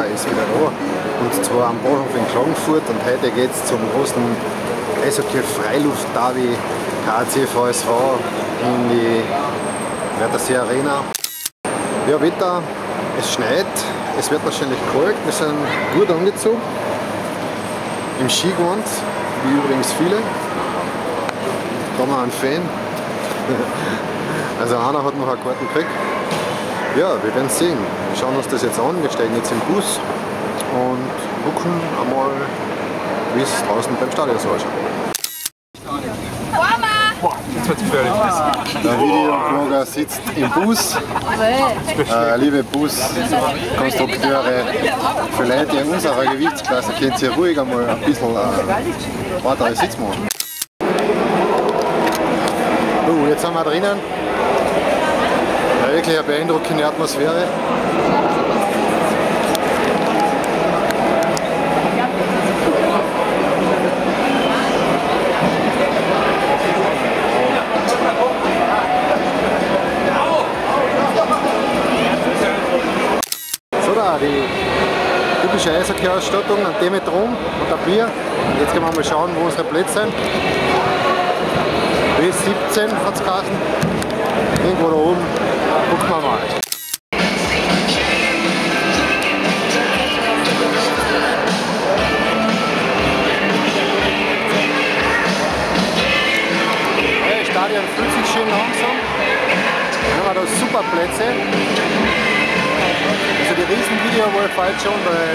Lager ist wieder da. Und zwar am Bahnhof in Klagenfurt. Und heute geht es zum großen Eishockey-Freiluft-Derby KAC VSV in die Wörthersee Arena. Ja, Wetter, es schneit, es wird wahrscheinlich kalt. Wir sind gut angezogen. Im Skigewand, wie übrigens viele. Da haben wir einen Fan. Also einer hat noch eine Karten gekriegt. Ja, wir werden sehen. Wir schauen uns das jetzt an. Wir steigen jetzt im Bus und gucken einmal, wie es draußen beim Stadion so ausschaut. Boah, jetzt wird es gefährlich. Der Videoblogger sitzt im Bus. Liebe Buskonstrukteure, für Leute in unserer Gewichtsklasse könnt ihr ruhig einmal ein bisschen weitere Sitz machen. Jetzt sind wir drinnen. Ja, wirklich eine beeindruckende Atmosphäre. So da, die typische Eishockey-Ausstattung, ein Demetron und ein Bier. Und jetzt gehen wir mal schauen, wo unsere Plätze sind. B17 hat es geheißen. Irgendwo da oben. Gucken wir mal. Das Stadion fühlt sich schön langsam. Dann haben wir da super Plätze. Also die Riesenvideo war falsch schon, weil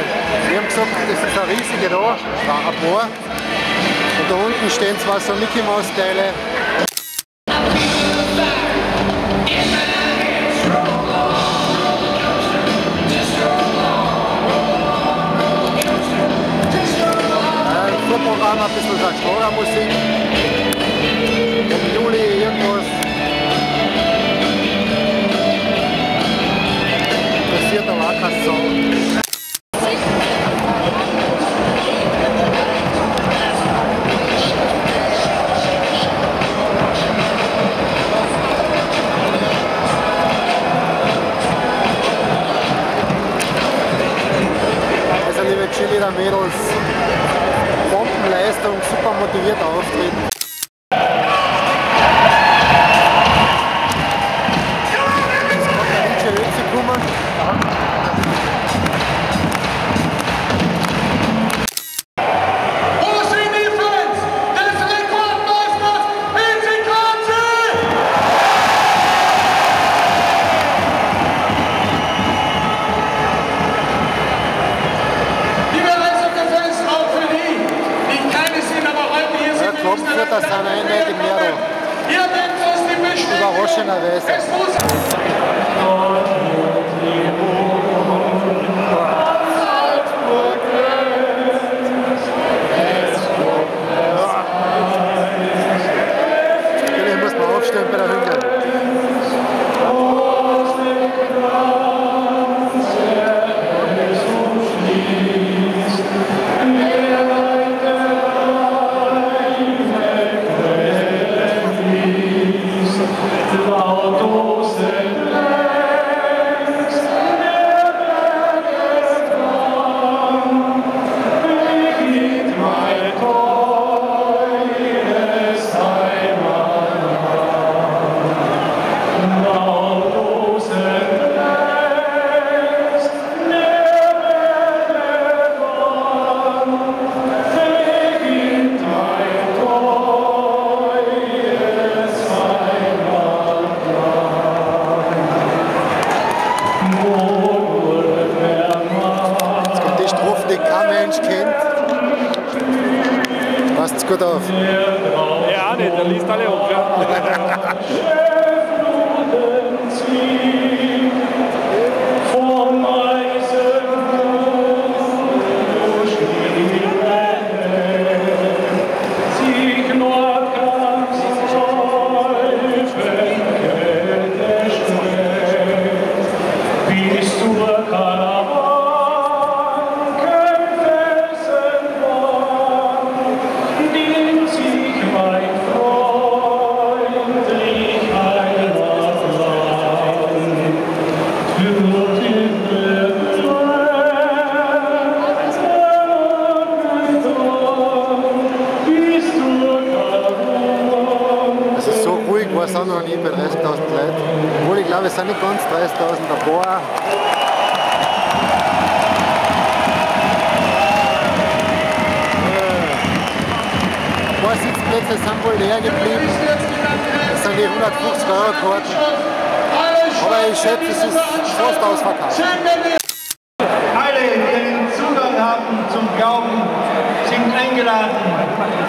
wir haben gesagt, das ist eine riesige da, ein paar. Und da unten stehen zwar so Mickey Maus Teile. Vorprogramm ein bisschen Schlagermusik. Im Juli irgendwas. Interessiert aber auch keine Sau. Also liebe Cheerleader-Mädels, Bombenleistung, super motiviert auftreten. Jetzt kommt der Richie Ötzi kommen. Wo sind die Fans des Rekordmeisters HC KAC? Liebe Eishockey-Fans, auch für die, die keine sind, aber heute hier sind, Klagenfurt, das sind eindeutig mehr da. ihr denkt, was die Bestätigung. Überraschenderweise. Es muss Natürlich muss man aufstehen bei der Hymne. Passt's gut auf. Ja, nicht, der liest alle auf. Ja. noch nie bei 30.000 Leuten. Obwohl, ich glaube, es sind nicht ganz 30.000, ein paar. Ein paar Sitzplätze sind wohl leer geblieben. Das sind die 150 € Karten. Aber ich schätze, es ist fast ausverkauft. Alle, die den Zugang haben zum Glauben, sind eingeladen,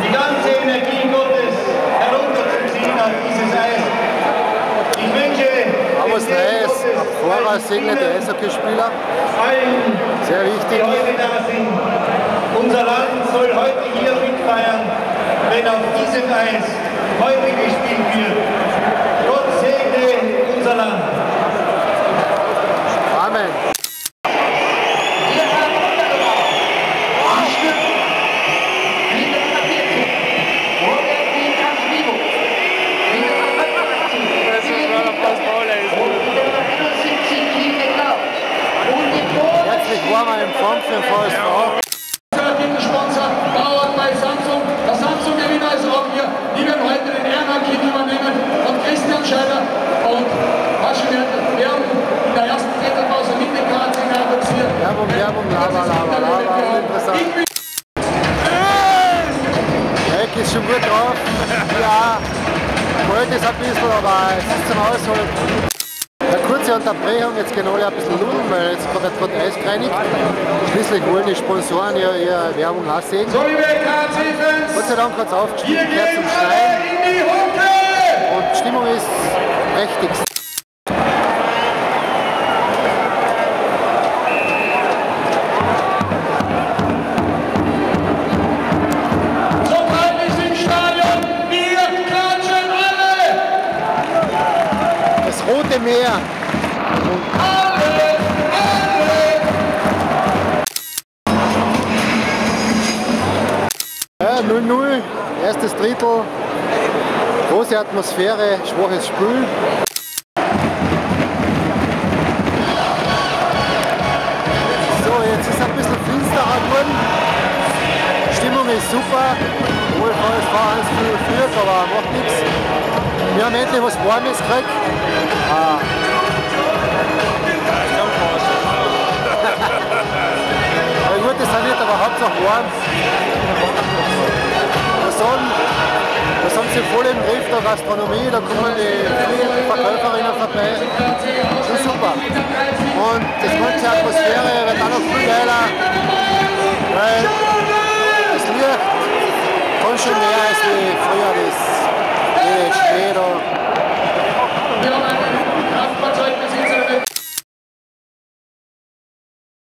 die ganze Energie Gottes herunterzuziehen auf dieses Eis. Ich wünsche Amos Reis, Fahrer, segnete Eishockeyspieler. allen, Sehr die wichtig. heute da sind, unser Land soll heute hier mitfeiern, wenn auf diesem Eis heute gespielt wird. Gott segne unser Land. Amen. Herzlich warmer Empfang für den VSV. Titelsponsor Bauer bei Samsung. Der Samsung-Gewinner ist auch hier. Die werden heute den Ehrenamtlichen übernehmen von Christian Scheider und Aschenwert. Wir haben in der ersten Drittelpause mit dem Karte introduziert. Werbung, lava, uninteressant. Heck ist schon gut drauf. Ja, kalt ist ein bisschen, aber es ist zum Aushalten. Eine kurze Unterbrechung, jetzt gehen alle ein bisschen ludeln, weil jetzt wird gerade Eis gereinigt. Schließlich wollen die Sponsoren ihre Werbung auch sehen. So, liebe KC-Fans, Gott sei Dank hat es wir aufgestiegen, gehen gehört zum alle Schneien in die Hucke! und die Stimmung ist prächtig. So bleibt es im Stadion, wir klatschen alle! Das Rote Meer. Alle! Ja, 0-0, erstes Drittel, große Atmosphäre, schwaches Spiel. So, jetzt ist es ein bisschen finsterer geworden. Stimmung ist super, obwohl VSV 1 führt, aber macht nichts. Wir haben endlich was Warmes gekriegt. Ja gut, das sind nicht, aber Hauptsache warm. Da sind sie voll im Griff der Gastronomie, da kommen die Verkäuferinnen vorbei. Das ist super. Und das ganze Atmosphäre wird auch noch viel geiler, weil das Licht kann schon mehr als wie früher ist.